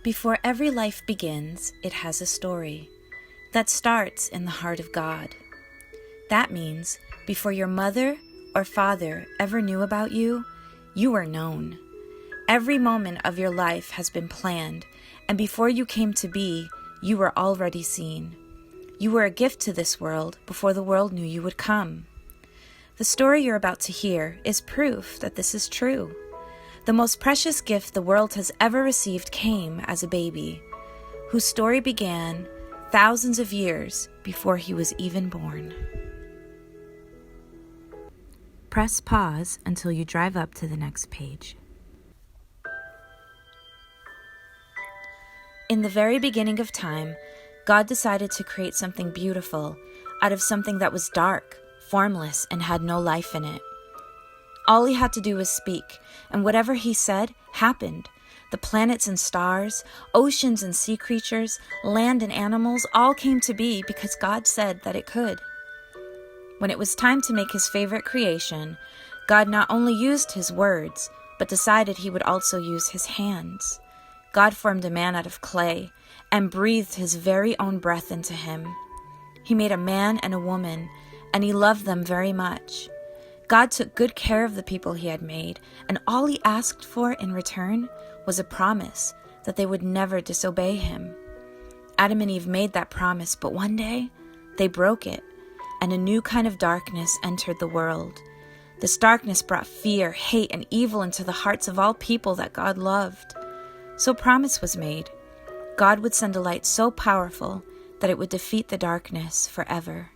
Before every life begins, it has a story that starts in the heart of God. That means before your mother or father ever knew about you, you were known. Every moment of your life has been planned, and before you came to be, you were already seen. You were a gift to this world before the world knew you would come. The story you're about to hear is proof that this is true. The most precious gift the world has ever received came as a baby, whose story began thousands of years before he was even born. Press pause until you drive up to the next page. In the very beginning of time, God decided to create something beautiful out of something that was dark, formless, and had no life in it. All he had to do was speak, and whatever he said happened. The planets and stars, oceans and sea creatures, land and animals all came to be because God said that it could. When it was time to make his favorite creation, God not only used his words, but decided he would also use his hands. God formed a man out of clay and breathed his very own breath into him. He made a man and a woman, and he loved them very much. God took good care of the people he had made, and all he asked for in return was a promise that they would never disobey him. Adam and Eve made that promise, but one day they broke it, and a new kind of darkness entered the world. This darkness brought fear, hate, and evil into the hearts of all people that God loved. So a promise was made. God would send a light so powerful that it would defeat the darkness forever.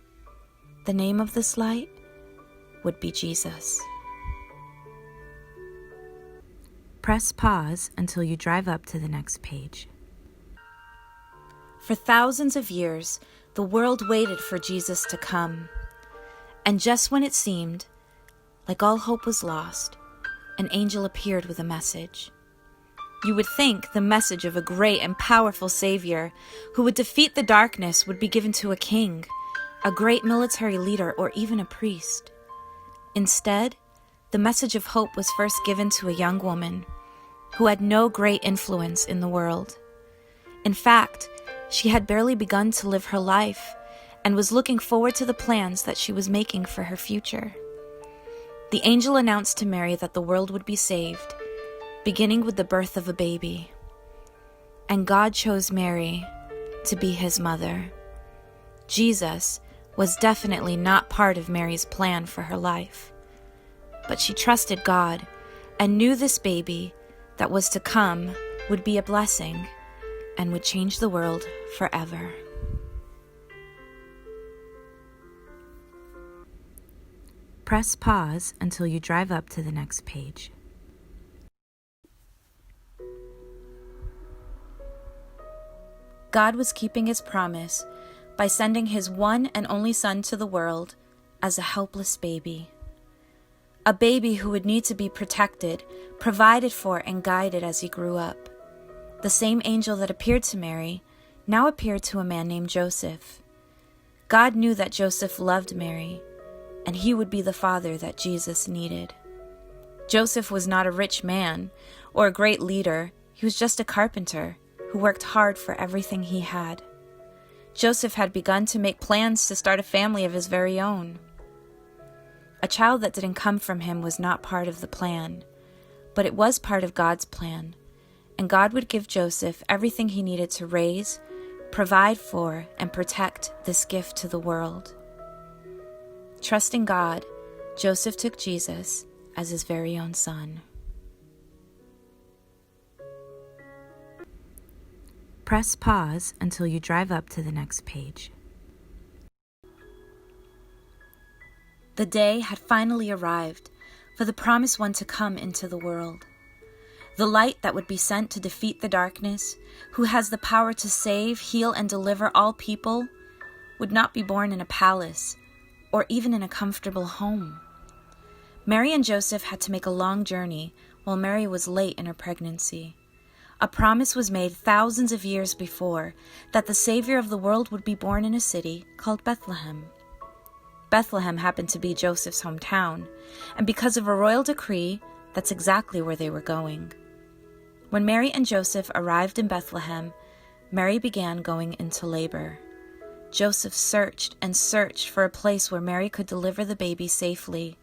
The name of this light would be Jesus. Press pause until you drive up to the next page. For thousands of years, the world waited for Jesus to come. And just when it seemed like all hope was lost, an angel appeared with a message. You would think the message of a great and powerful Savior who would defeat the darkness would be given to a king, a great military leader, or even a priest. Instead, the message of hope was first given to a young woman who had no great influence in the world. In fact, she had barely begun to live her life and was looking forward to the plans that she was making for her future. The angel announced to Mary that the world would be saved, beginning with the birth of a baby. And God chose Mary to be his mother. Jesus was definitely not part of Mary's plan for her life. But she trusted God and knew this baby that was to come would be a blessing and would change the world forever. Press pause until you drive up to the next page. God was keeping his promise by sending his one and only son to the world as a helpless baby. A baby who would need to be protected, provided for, and guided as he grew up. The same angel that appeared to Mary now appeared to a man named Joseph. God knew that Joseph loved Mary, and he would be the father that Jesus needed. Joseph was not a rich man or a great leader. He was just a carpenter who worked hard for everything he had. Joseph had begun to make plans to start a family of his very own. A child that didn't come from him was not part of the plan, but it was part of God's plan, and God would give Joseph everything he needed to raise, provide for, and protect this gift to the world. Trusting God, Joseph took Jesus as his very own son. Press pause until you drive up to the next page. The day had finally arrived for the promised one to come into the world. The light that would be sent to defeat the darkness, who has the power to save, heal, and deliver all people, would not be born in a palace or even in a comfortable home. Mary and Joseph had to make a long journey while Mary was late in her pregnancy. A promise was made thousands of years before that the Savior of the world would be born in a city called Bethlehem. Bethlehem happened to be Joseph's hometown, and because of a royal decree, that's exactly where they were going. When Mary and Joseph arrived in Bethlehem, Mary began going into labor. Joseph searched and searched for a place where Mary could deliver the baby safely,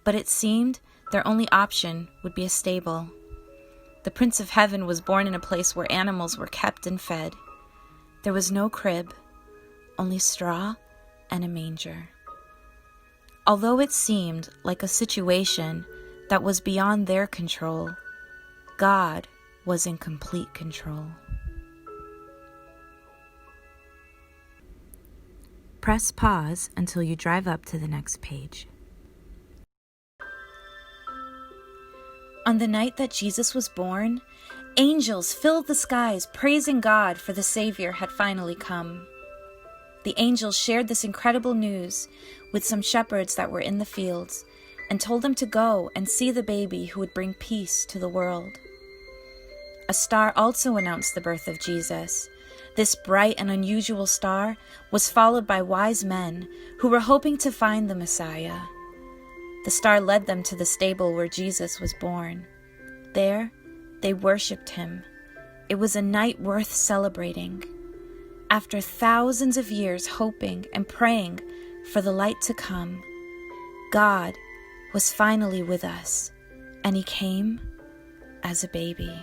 but it seemed their only option would be a stable. The Prince of Heaven was born in a place where animals were kept and fed. There was no crib, only straw and a manger. Although it seemed like a situation that was beyond their control, God was in complete control. Press pause until you drive up to the next page. On the night that Jesus was born, angels filled the skies praising God for the Savior had finally come. The angels shared this incredible news with some shepherds that were in the fields and told them to go and see the baby who would bring peace to the world. A star also announced the birth of Jesus. This bright and unusual star was followed by wise men who were hoping to find the Messiah. The star led them to the stable where Jesus was born. There, they worshipped him. It was a night worth celebrating. After thousands of years hoping and praying for the light to come, God was finally with us, and he came as a baby.